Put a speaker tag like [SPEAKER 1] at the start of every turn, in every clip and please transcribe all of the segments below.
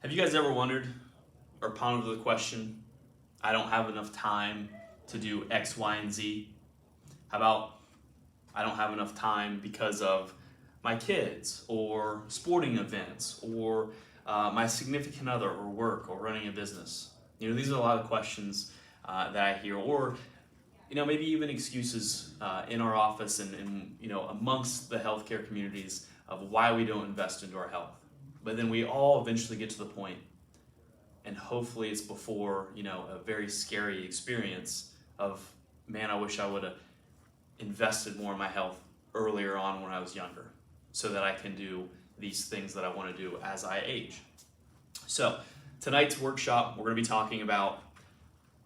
[SPEAKER 1] Have you guys ever wondered or pondered the question, I don't have enough time to do X, Y, and Z? How about I don't have enough time because of my kids or sporting events or my significant other or work or running a business? These are a lot of questions that I hear, or maybe even excuses in our office and amongst the healthcare communities of why we don't invest into our health. But then we all eventually get to the point, and hopefully it's before a very scary experience of, man, I wish I would have invested more in my health earlier on when I was younger, so that I can do these things that I want to do as I age. So tonight's workshop, we're going to be talking about,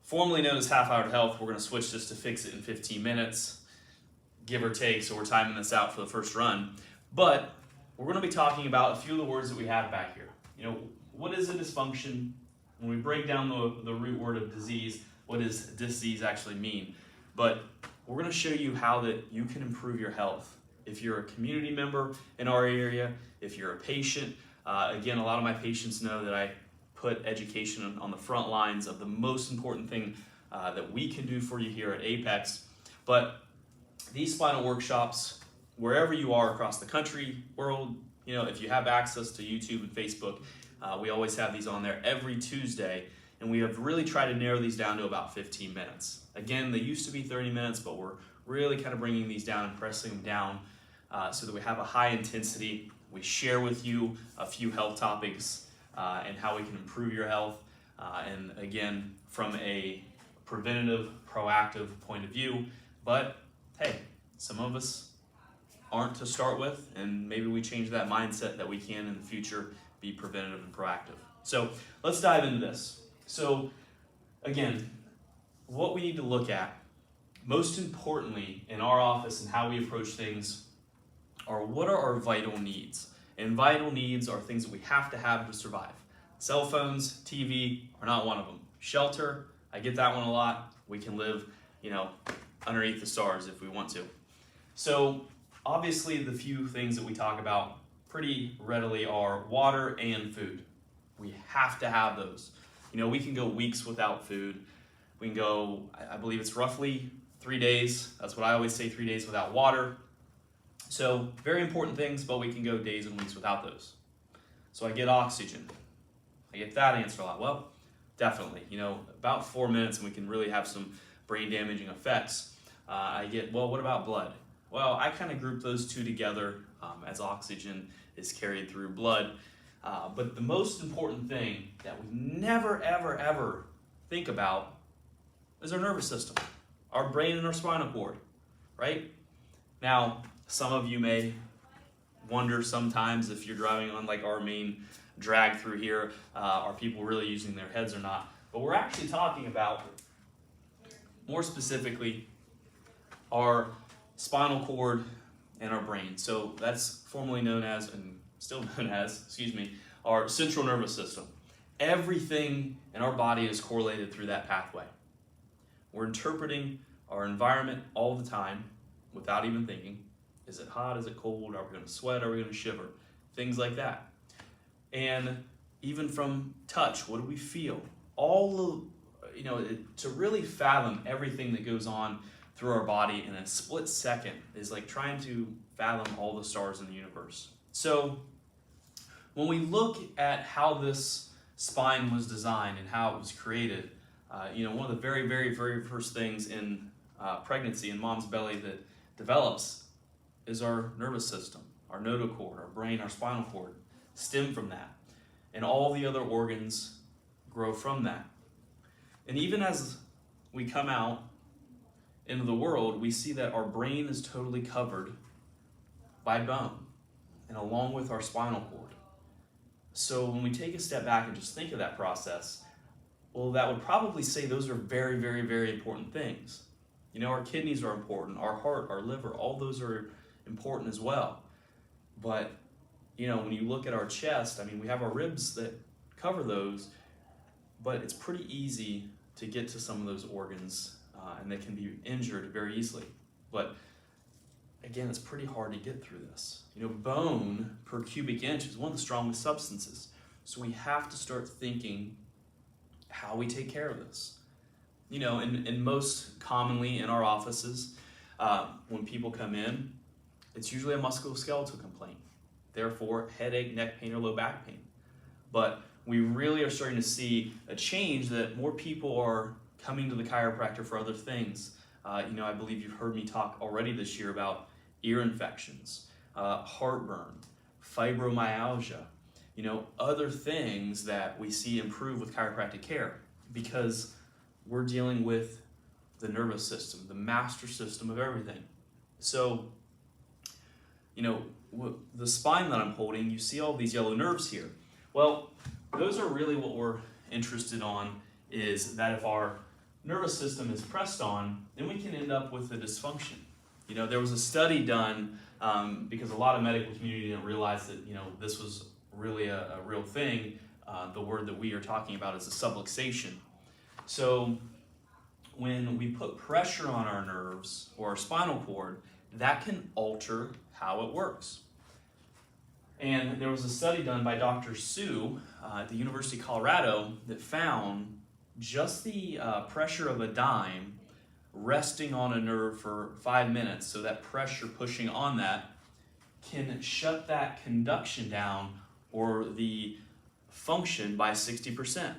[SPEAKER 1] formerly known as Half Hour Health. We're going to switch this to Fix It in 15 minutes, give or take, so we're timing this out for the first run. But we're going to be talking about a few of the words that we have back here. What is a dysfunction? When we break down the root word of disease, what does disease actually mean? But we're going to show you how that you can improve your health. If you're a community member in our area, if you're a patient, again, a lot of my patients know that I put education on the front lines of the most important thing that we can do for you here at Apex. But these spinal workshops, wherever you are across the country, world, if you have access to YouTube and Facebook, we always have these on there every Tuesday, and we have really tried to narrow these down to about 15 minutes. Again, they used to be 30 minutes, but we're really kind of bringing these down and pressing them down so that we have a high intensity. We share with you a few health topics and how we can improve your health. And again, from a preventative, proactive point of view. But hey, some of us aren't to start with, and maybe we change that mindset that we can in the future be preventative and proactive. So let's dive into this. So again, what we need to look at, most importantly in our office and how we approach things, are what are our vital needs? And vital needs are things that we have to survive. Cell phones, TV are not one of them. Shelter, I get that one a lot. We can live, underneath the stars if we want to. So obviously the few things that we talk about pretty readily are water and food. We have to have those. We can go weeks without food. We can go, I believe it's roughly 3 days. That's what I always say, 3 days without water. So very important things, but we can go days and weeks without those. So I get oxygen. I get that answer a lot. Well, definitely, about 4 minutes and we can really have some brain damaging effects. I get, well, what about blood? Well, I kind of group those two together as oxygen is carried through blood. But the most important thing that we never, ever, ever think about is our nervous system, our brain and our spinal cord, right? Now, some of you may wonder sometimes if you're driving on like our main drag through here, are people really using their heads or not? But we're actually talking about, more specifically, our spinal cord and our brain. So that's formerly known as, and still known as, our central nervous system. Everything in our body is correlated through that pathway. We're interpreting our environment all the time without even thinking. Is it hot? Is it cold? Are we going to sweat? Are we going to shiver? Things like that. And even from touch, what do we feel? All of, to really fathom everything that goes on through our body in a split second is like trying to fathom all the stars in the universe. So when we look at how this spine was designed and how it was created, one of the very, very, very first things in pregnancy in mom's belly that develops is our nervous system, our notochord, our brain, our spinal cord stem from that. And all the other organs grow from that. And even as we come out into the world, we see that our brain is totally covered by bone and along with our spinal cord. So when we take a step back and just think of that process, well, that would probably say those are very, very, very important things. Our kidneys are important, our heart, our liver, all those are important as well. But, when you look at our chest, we have our ribs that cover those, but it's pretty easy to get to some of those organs and they can be injured very easily. But again, it's pretty hard to get through this. Bone per cubic inch is one of the strongest substances. So we have to start thinking how we take care of this. You know, and most commonly in our offices, when people come in, it's usually a musculoskeletal complaint. Therefore, headache, neck pain, or low back pain. But we really are starting to see a change that more people are coming to the chiropractor for other things. You know, I believe you've heard me talk already this year about ear infections, heartburn, fibromyalgia, you know, other things that we see improve with chiropractic care, because we're dealing with the nervous system, the master system of everything. So, you know, the spine that I'm holding, you see all these yellow nerves here. Well, those are really what we're interested on, is that if our nervous system is pressed on, then we can end up with a dysfunction. You know, there was a study done because a lot of medical community didn't realize that, you know, this was really a real thing. The word that we are talking about is a subluxation. So when we put pressure on our nerves or our spinal cord, that can alter how it works. And there was a study done by Dr. Sue at the University of Colorado that found just the pressure of a dime resting on a nerve for 5 minutes, so that pressure pushing on that can shut that conduction down or the function by 60%.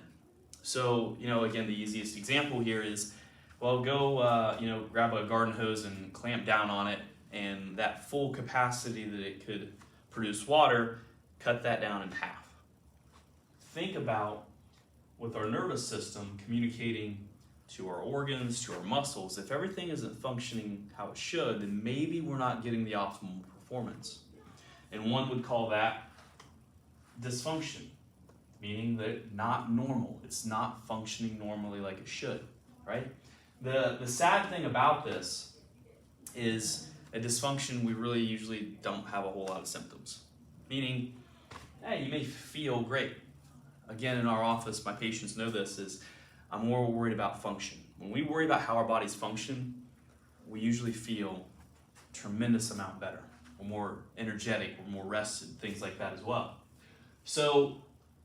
[SPEAKER 1] So, you know, again, the easiest example here is, well, go, you know, grab a garden hose and clamp down on it, and that full capacity that it could produce water, cut that down in half. Think about, with our nervous system communicating to our organs, to our muscles, if everything isn't functioning how it should, then maybe we're not getting the optimal performance. And one would call that dysfunction, meaning that it's not normal. It's not functioning normally like it should, right? The sad thing about this is a dysfunction, we really usually don't have a whole lot of symptoms. Meaning, hey, you may feel great. Again, in our office, my patients know this, is I'm more worried about function. When we worry about how our bodies function, we usually feel a tremendous amount better. We're more energetic, we're more rested, things like that as well. So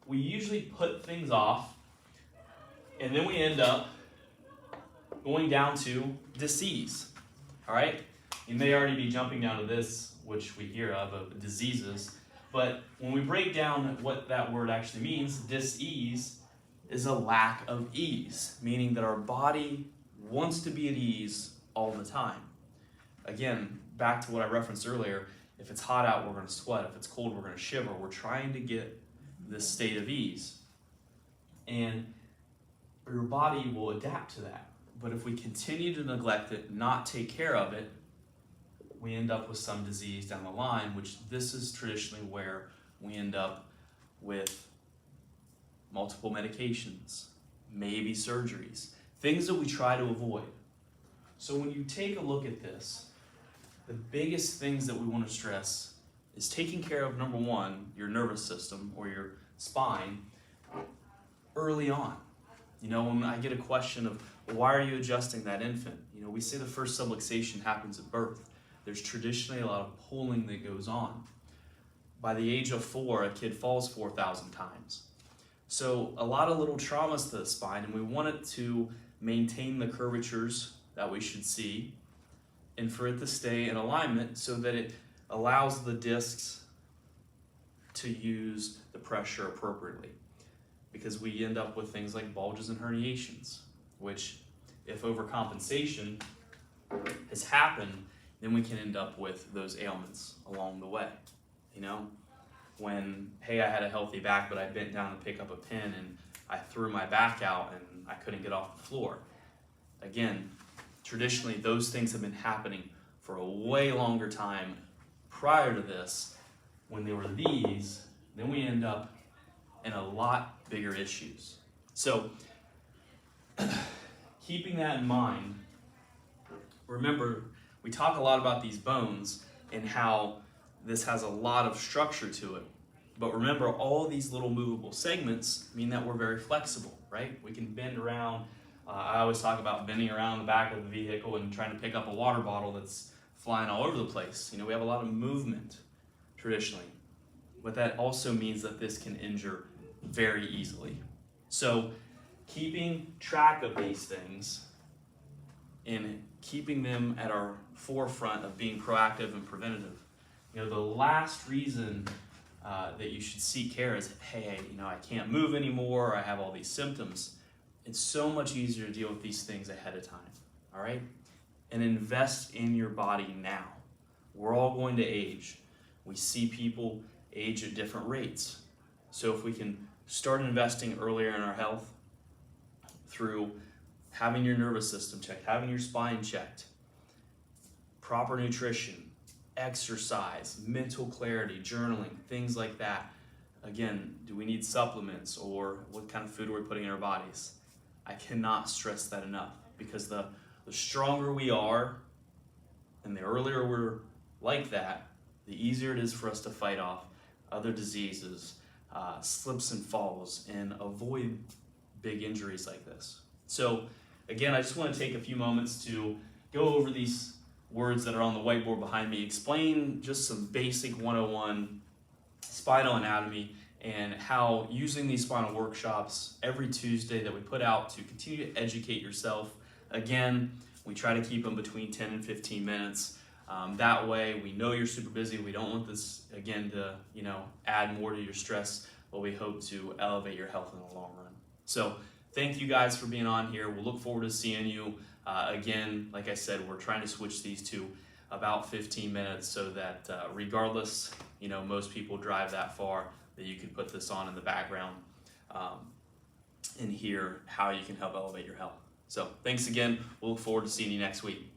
[SPEAKER 1] we usually put things off, and then we end up going down to disease, all right? You may already be jumping down to this, which we hear of diseases, but when we break down what that word actually means, dis-ease is a lack of ease, meaning that our body wants to be at ease all the time. Again, back to what I referenced earlier, if it's hot out, we're going to sweat. If it's cold, we're going to shiver. We're trying to get this state of ease. And your body will adapt to that. But if we continue to neglect it, not take care of it, we end up with some disease down the line, which this is traditionally where we end up with multiple medications, maybe surgeries, things that we try to avoid. So when you take a look at this, the biggest things that we want to stress is taking care of, number one, your nervous system or your spine early on. You know, when I get a question of, well, why are you adjusting that infant? You know, we say the first subluxation happens at birth. There's traditionally a lot of pulling that goes on. By the age of 4, a kid falls 4,000 times. So a lot of little traumas to the spine, and we want it to maintain the curvatures that we should see, and for it to stay in alignment so that it allows the discs to use the pressure appropriately. Because we end up with things like bulges and herniations, which, if overcompensation has happened, then we can end up with those ailments along the way. You know, when, hey, I had a healthy back, but I bent down to pick up a pin and I threw my back out and I couldn't get off the floor. Again, traditionally, those things have been happening for a way longer time prior to this. When they were these, then we end up in a lot bigger issues. So, keeping that in mind, remember, we talk a lot about these bones and how this has a lot of structure to it. But remember, all these little movable segments mean that we're very flexible, right? We can bend around. I always talk about bending around the back of the vehicle and trying to pick up a water bottle that's flying all over the place. You know, we have a lot of movement traditionally. But that also means that this can injure very easily. So keeping track of these things and keeping them at our forefront of being proactive and preventative. The last reason that you should seek care is, hey, I can't move anymore, or I have all these symptoms. It's so much easier to deal with these things ahead of time, all right? And invest in your body now. We're all going to age. We see people age at different rates. So if we can start investing earlier in our health through having your nervous system checked, having your spine checked, proper nutrition, exercise, mental clarity, journaling, things like that. Again, do we need supplements, or what kind of food are we putting in our bodies? I cannot stress that enough, because the stronger we are and the earlier we're like that, the easier it is for us to fight off other diseases, slips and falls, and avoid big injuries like this. So again, I just want to take a few moments to go over these words that are on the whiteboard behind me, explain just some basic 101 spinal anatomy, and how using these spinal workshops every Tuesday that we put out to continue to educate yourself. Again, we try to keep them between 10 and 15 minutes. That way, we know you're super busy. We don't want this, again, to add more to your stress, but we hope to elevate your health in the long run. So thank you guys for being on here. We'll look forward to seeing you. Again, like I said, we're trying to switch these to about 15 minutes so that regardless, most people drive that far, that you can put this on in the background and hear how you can help elevate your health. So thanks again. We'll look forward to seeing you next week.